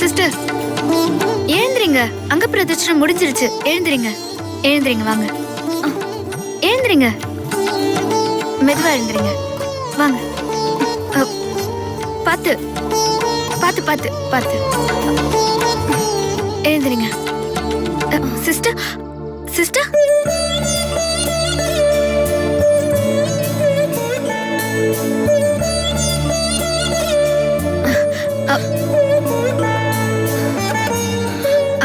Sister எழுந்திரிங்க. அங்க பிரதட்சணம் முடிஞ்சிருச்சு. எழுந்திரிங்க எழுந்திரிங்க. வாங்க எழுந்திரிங்க. மெதுவா எழுந்திரிங்க. வாங்க. பாத்து பாத்து பாத்து பாத்து எழுந்திரிங்க. சிஸ்டர் சிஸ்டர்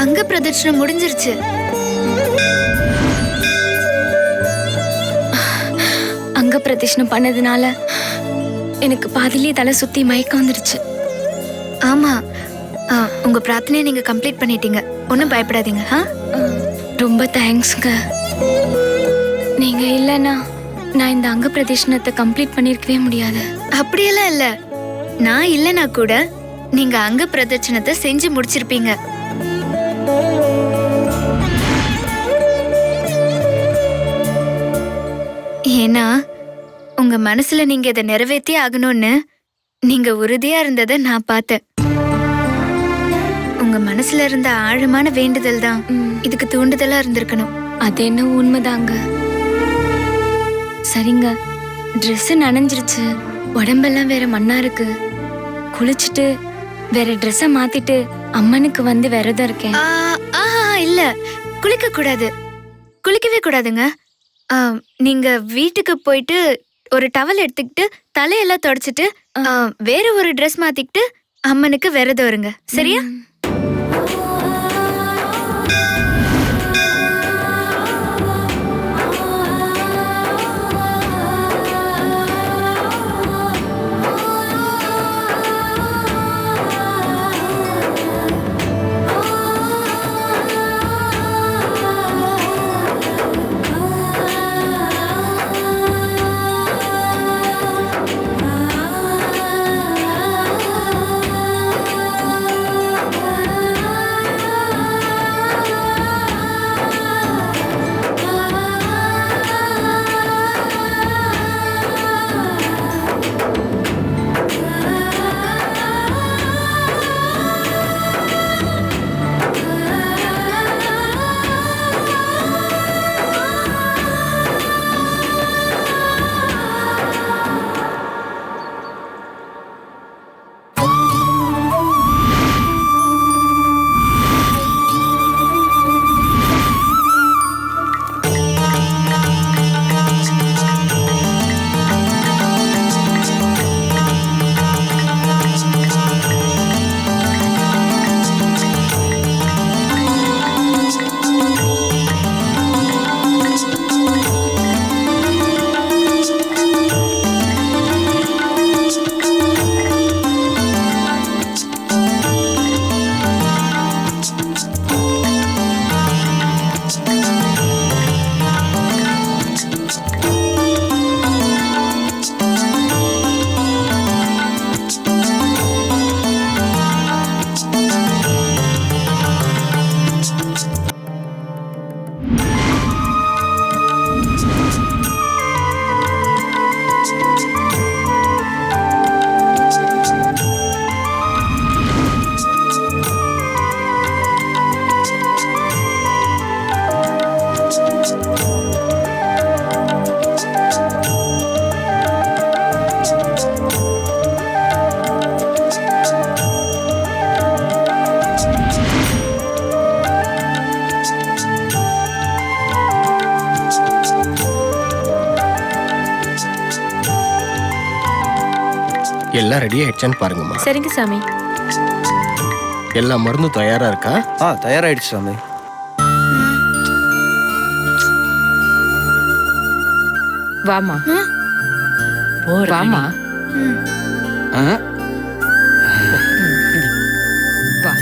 அங்க பிரதட்சணம் முடிஞ்சிருச்சு. அங்க பிரதட்சணம் பண்ணதுனால எனக்கு பாதியிலே தலை சுத்தி மயக்கம் வந்துருச்சு. ஆமா, உங்க பிரார்த்தனையை நீங்க கம்ப்ளீட் பண்ணிட்டீங்க. ஒன்னும் பயப்படாதீங்க. ரொம்ப தேங்க்ஸ்ங்க. நீங்க இல்லைன்னா நான் இந்த அங்க பிரதட்சணத்தை கம்ப்ளீட் பண்ணிருக்கவே முடியாது. அப்படியெல்லாம் இல்ல. நான் இல்லைன்னா கூட நீங்க அங்க பிரதட்சணத்தை செஞ்சு முடிச்சிருப்பீங்க. ஏன்னா உங்க மனசுல நீங்க இதை நிறைவேற்றியே ஆகணும்னு நீங்க உறுதியா இருந்ததை நான் பார்த்தேன். உங்க மனசுல இருந்த ஆழமான வேண்டுதல் தான் இதுக்கு தூண்டுதலா இருந்திருக்கணும். அது என்ன உண்மைதாங்க. சரிங்க, ட்ரெஸ் நனைஞ்சிருச்சு, உடம்பெல்லாம் வேற மண்ணா இருக்கு. குளிச்சுட்டு வேற ட்ரெஸ்ஸை மாத்திட்டு அம்மனுக்கு வந்து விரதம் இருக்கேன். இல்ல, குளிக்க கூடாது. குளிக்கவே கூடாதுங்க. நீங்க வீட்டுக்கு போயிட்டு ஒரு டவல் எடுத்துக்கிட்டு தலையெல்லாம் தொடச்சிட்டு வேற ஒரு ட்ரெஸ் மாத்திக்கிட்டு அம்மனுக்கு விரதம் இருங்க. சரியா? எல்லாம் ரெடி ஆயிடுச்சான்னு பாருங்கம்மா. சரிங்க சாமி. எல்லா மருந்தும் தயாரா இருக்கா? தயாராயிடுச்சு சாமி. வாமா வாமா. வா.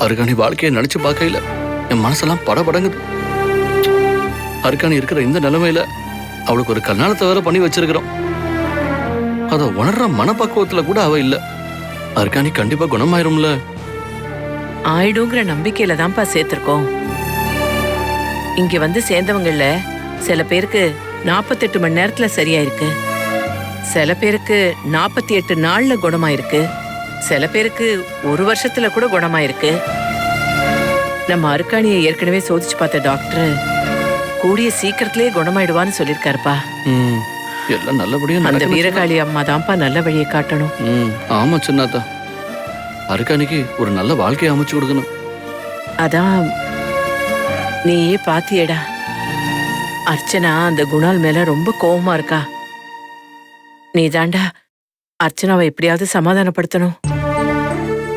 அருகாணி வாழ்க்கையை நினைச்சு பார்க்கையில என் மனசெல்லாம் படபடங்குது. அருகாணி இருக்கிற இந்த நிலைமையில அவளுக்கு ஒரு கல்யாணத்தை வேற பண்ணி வச்சிருக்கிறோம். அத உணர்ற மனப்பக்குவத்துல கூட அவ இல்ல. அருகாணி கண்டிப்பா குணமாயிரும்ல. ஆயிடுங்கிற நம்பிக்கையில தான்ப்பா சேர்த்திருக்கோம். இங்க வந்து சேர்ந்தவங்கல சில பேருக்கு 48 மணி நேரத்துல சரியாயிருக்கு, சில பேருக்கு 48 நாள்ல குணமாயிருக்கு, சில பேருக்கு 1 வருஷத்துல கூட குணமாயிருக்கு. நம்ம அருக்காணியை ஏற்கனவே சோதிச்சு பார்த்த டாக்டர் கூடிய சீக்கிரத்திலேயே குணமாயிடுவான்னு சொல்லியிருக்காருப்பா. எல்லாம் நல்லபடியா அந்த நடக்கணும். வீரகாளி அம்மா தான்ப்பா நல்ல வழியை காட்டணும். ஆமா சின்னாத்தா, அருக்காணிக்கு ஒரு நல்ல வாழ்க்கையை அமைச்சு கொடுக்கணும். அதான் நீயே பாத்தியேடா, அர்ச்சனா அந்த குணால் மேல ரொம்ப கோவமா இருக்கா. நீ தாண்டா அர்ச்சனாவை எப்படியாவது சமாதானப்படுத்தணும்.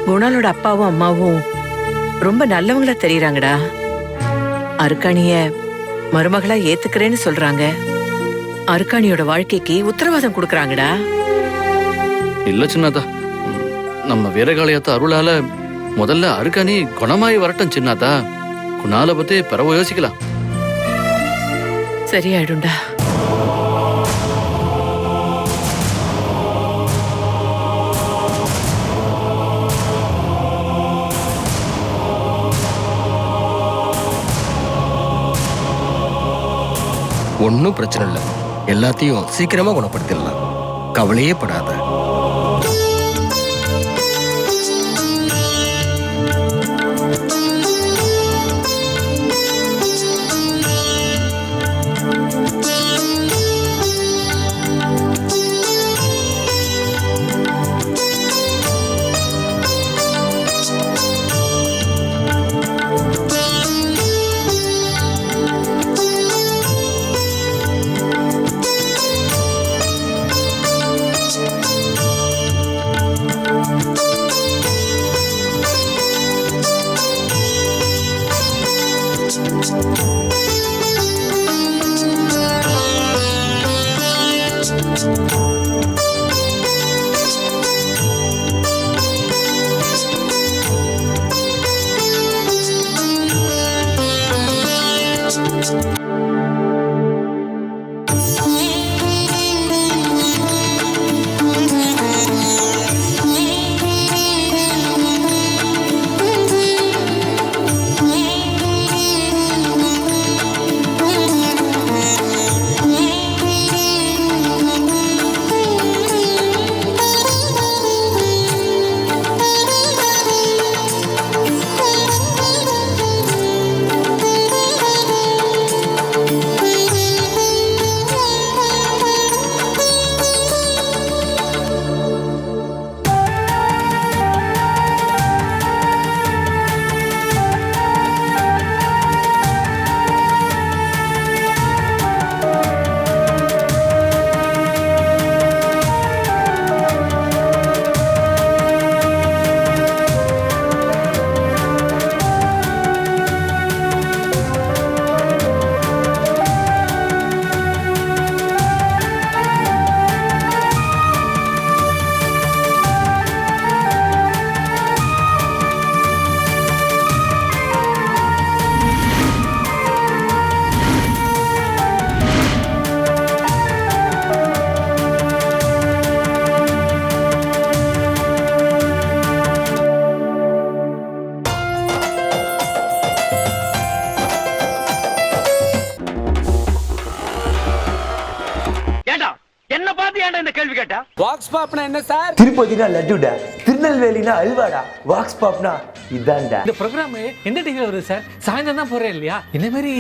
குணாலோட அப்பாவும் அம்மாவும் ரொம்ப நல்லவங்களா தெரியறாங்கடா. அருக்காணிய மருமகளா ஏத்துக்கிறேன்னு சொல்றாங்க. அருக்காணியோட வாழ்க்கைக்கு உத்தரவாதம் கொடுக்கறாங்கடா. இல்ல சின்னாத்தா, நம்ம வீரகாளியத்த அருளால முதல்ல அருக்காணி குணமாயி வரட்டும் சின்னாத்தா. குணால பத்தி பிறகு யோசிக்கலாம். சரியாயிடும்டா. ஒன்றும் பிரச்சனை இல்லை, எல்லாத்தையும் சீக்கிரமா குணப்படுத்திடலாம். கவலையே படாத. வாக்ஸ் பாப்னா என்ன சார்? திருப்பதினா லட்டுடா, திருநெல்வேலினா அல்வாடா, வாக்ஸ் பாப்னா இதான்டா. இந்த ப்ரோக்ராம் எந்த டிவில வருது சார்? சாயந்தரம் தான் போறேன் இல்லையா? இந்த மாதிரி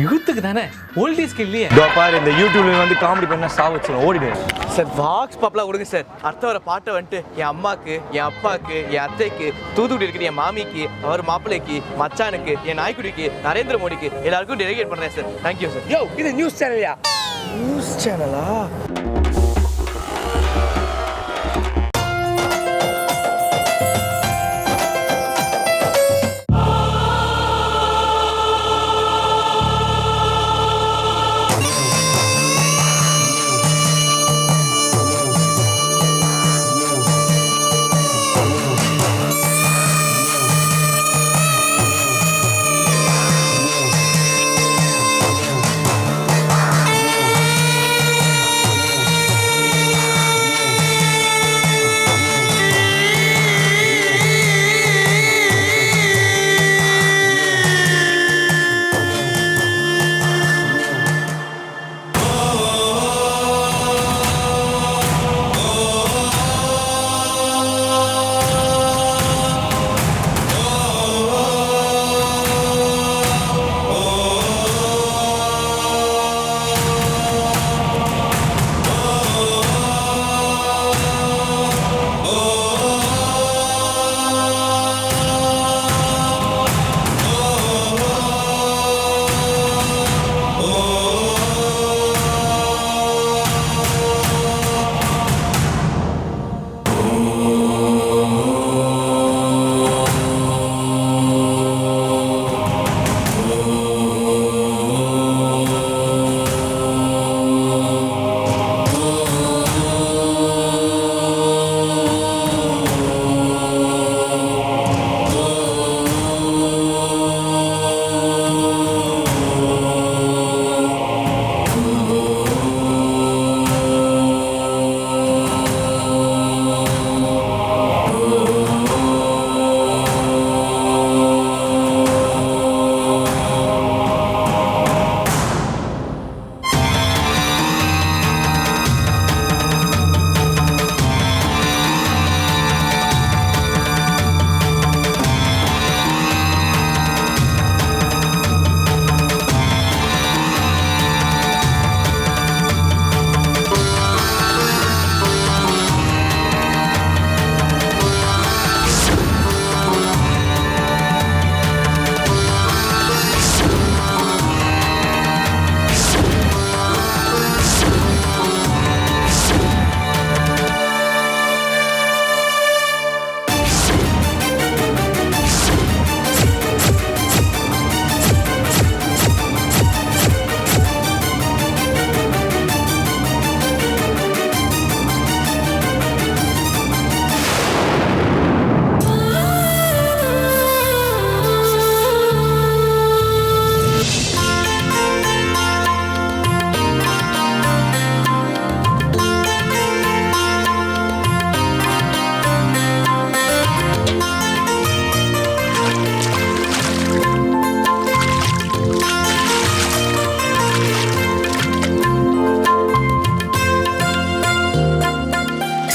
யூத்துக்கு தானே, ஓல்டீஸ்க்கு இல்லையே. இதோ பாரு, இந்த யூடியூப்ல வந்து காமெடி பண்ணா சாவச்சிரும், ஓடிடுவேன். சார் வாக்ஸ் பாப்லாம் கொடுங்க சார். அடுத்த வர பாட்டை வந்துட்டு என் அம்மாக்கு, என் அப்பாக்கு, என் அத்தைக்கு, தூத்துக்குடி இருக்கிற என் மாமிக்கு, அவர் மாப்பிள்ளைக்கு, மச்சானுக்கு, என் நாய்க்குடிக்கு, நரேந்திர மோடிக்கு எல்லாருக்கும் டெலிகேட் பண்றேன் சார். Thank you sir. யோ, இது நியூஸ் சேனல்யா? நியூஸ் சேனலா?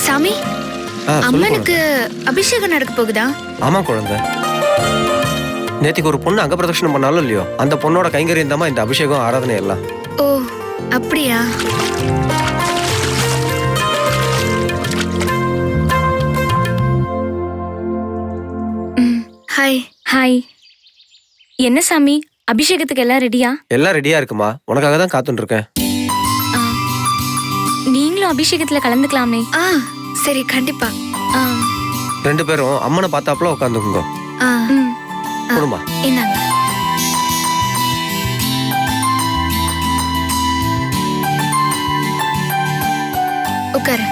சாமி சொல்லு அம்மனுக்கு அபிஷேகம் நடக்க போகுதா? ஆமா குழந்தை. நேத்திக்கு ஒரு பொண்ணு அங்க பிரதட்சணம் பண்ணாலும் இல்லையோ, அந்த பொண்ணோட கைங்கரியம் தான் இந்த அபிஷேகம் ஆராதனை எல்லாம். ஓ அப்படியா? ஹாய். ஹாய். என்ன சாமி, அபிஷேகத்துக்கு எல்லாம் ரெடியா? எல்லாம் ரெடியா இருக்குமா, உனக்காக தான் காத்துட்டு இருக்கேன். நீங்களும் அபிஷேகத்துல கலந்துக்கலாமே. சரி கண்டிப்பா. ரெண்டு பேரும் அம்மனை பார்த்தாப்புல உட்காந்துக்குங்க. கொடுமா. என்னங்க உட்காரு.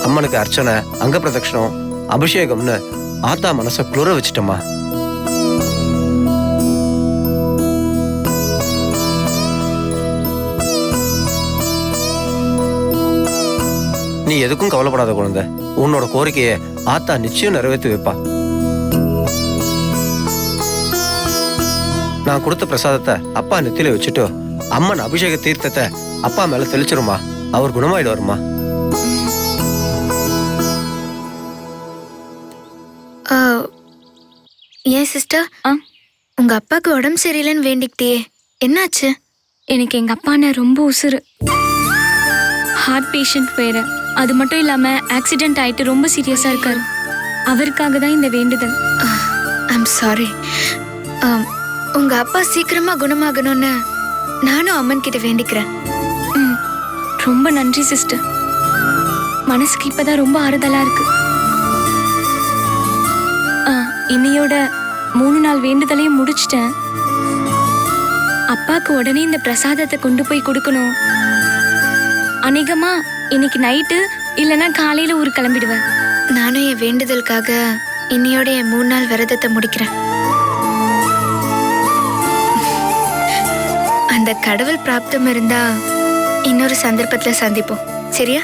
அம்மனுக்கு அர்ச்சனை, அங்க பிரதட்சணம், அபிஷேகம்னு ஆத்தா மனச குளிர வச்சிட்டமா. நீ எதுக்கும் கவலைப்படாத குழந்தை. உன்னோட கோரிக்கையை ஆத்தா நிச்சயம் நிறைவேற்றி வைப்பா. நான் கொடுத்த பிரசாதத்தை அப்பா நெத்தியில வச்சுட்டு அம்மன் அபிஷேக தீர்த்தத்தை அப்பா மேல தெளிச்சிருமா. அவர் குணமாயிடுவாருமா. ஏன் சிஸ்டர், உங்க அப்பாக்கு உடம்பு சரியில்லைன்னு வேண்டிக்கிட்டே, என்னாச்சு? எனக்கு எங்க அப்பான ரொம்ப உசுறு. ஹார்ட் பேஷண்ட் வேற. அது மட்டும் இல்லாம ஆக்சிடென்ட் ஆயிட்டு ரொம்ப சீரியஸா இருக்காரு. அவருக்காக தான் இந்த வேண்டுதல். I'm sorry. உங்க அப்பா சீக்கிரமா குணமாகணும்னு நானும் அம்மன் கிட்ட வேண்டிக்கிறேன். ரொம்ப நன்றி சிஸ்டர். மனசுக்கு இப்பதான் ரொம்ப ஆறுதலா இருக்கு. இன்னையோட 3 நாள் வேண்டுதலையும் முடிச்சிட்டேன். அப்பாக்கு உடனே இந்த பிரசாதத்தை கொண்டு போய் கொடுக்கணும். அநேகமா இன்னைக்கு நைட்டு இல்லைன்னா காலையில ஊருக்கு கிளம்பிடுவேன். நானும் என் வேண்டுதலுக்காக இன்னையோட என் 3 நாள் விரதத்தை முடிக்கிறேன். அந்த கடவுள் பிராப்தம் இருந்தா இன்னொரு சந்தர்ப்பத்துல சந்திப்போம். சரியா?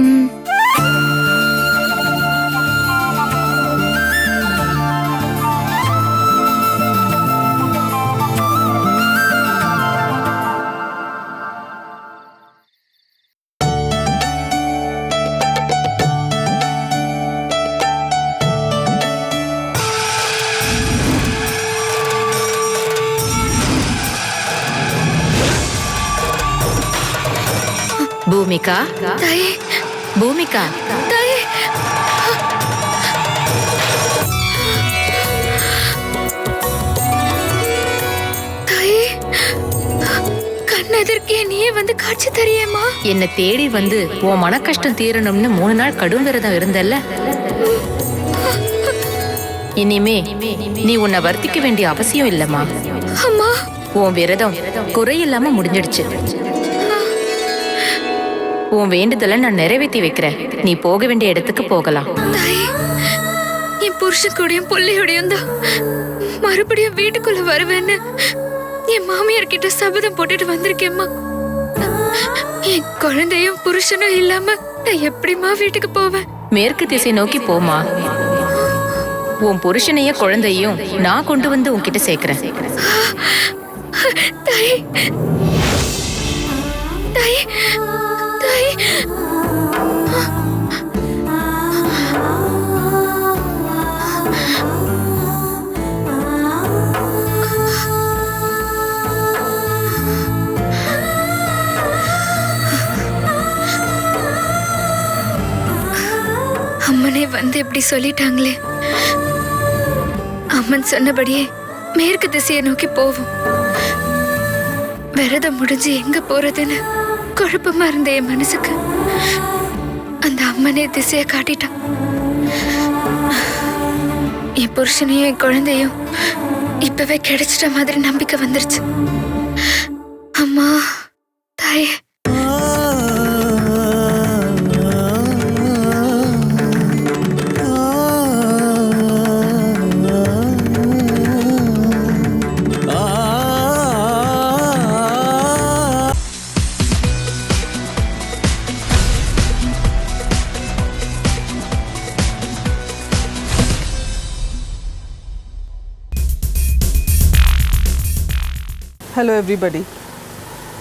ம். பூமிகா, தாயே, பூமிகா, தாயே. தாயே, கண்ணெதிர்க்கே நீயே வந்து காட்சி தரிయేமா? என்னை தேடி வந்து உன் மன கஷ்டம் தீரணும்னு 3 நாள் கடும் விரதம் இருந்தல்ல. இனிமே நீ உன்னை வருத்திக்க வேண்டிய அவசியம் இல்லம்மா. அம்மா, உன் விரதம் குறையில்லாம முடிஞ்சிடுச்சு. உன் வேண்டுதலை நான் நிறைவேற்றி வைக்கிறேன். நீ போக வேண்டிய இடத்துக்கு போகலாம். தாயே, என் புருஷன் கூடயும் புள்ளையோடையும் தான் மறுபடியும் வீட்டுக்குள்ள வருவேன்னு என் மாமியார் கிட்ட சபதம் போட்டுட்டு வந்திருக்கேம்மா. என் குழந்தையும் புருஷனும் இல்லாம நான் எப்படிம்மா வீட்டுக்கு போவேன்? மேற்கு திசை நோக்கி போமா. உன் புருஷனைய குழந்தையும் நான் கொண்டு வந்து உன்கிட்ட சேர்க்கிறேன். தாயே, தாயே, தாயே. அம்மனே வந்து இப்படி சொல்லிட்டாங்களே. அம்மன் சொன்னபடியே மேற்கு திசையை நோக்கி போவோம். விரதம் முடிஞ்சு எங்க போறதுன்னு குழப்பமா இருந்த என் மனசுக்கு அந்த அம்மனே திசையை காட்டிட்டான். என் புருஷனையும் என் குழந்தையும் இப்பவே கிடைச்சிட்ட மாதிரி நம்பிக்கை வந்துருச்சு. அம்மா, தாயே. Hello everybody.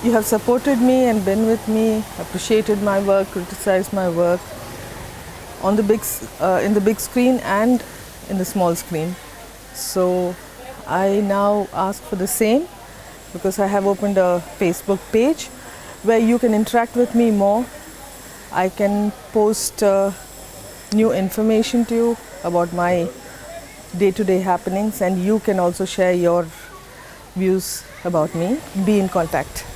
You have supported me and been with me, appreciated my work, criticized my work on the in the big screen and in the small screen. So I now ask for the same because I have opened a Facebook page where you can interact with me more. I can post new information to you about my day-to-day happenings, and you can also share your views about me. Be in contact.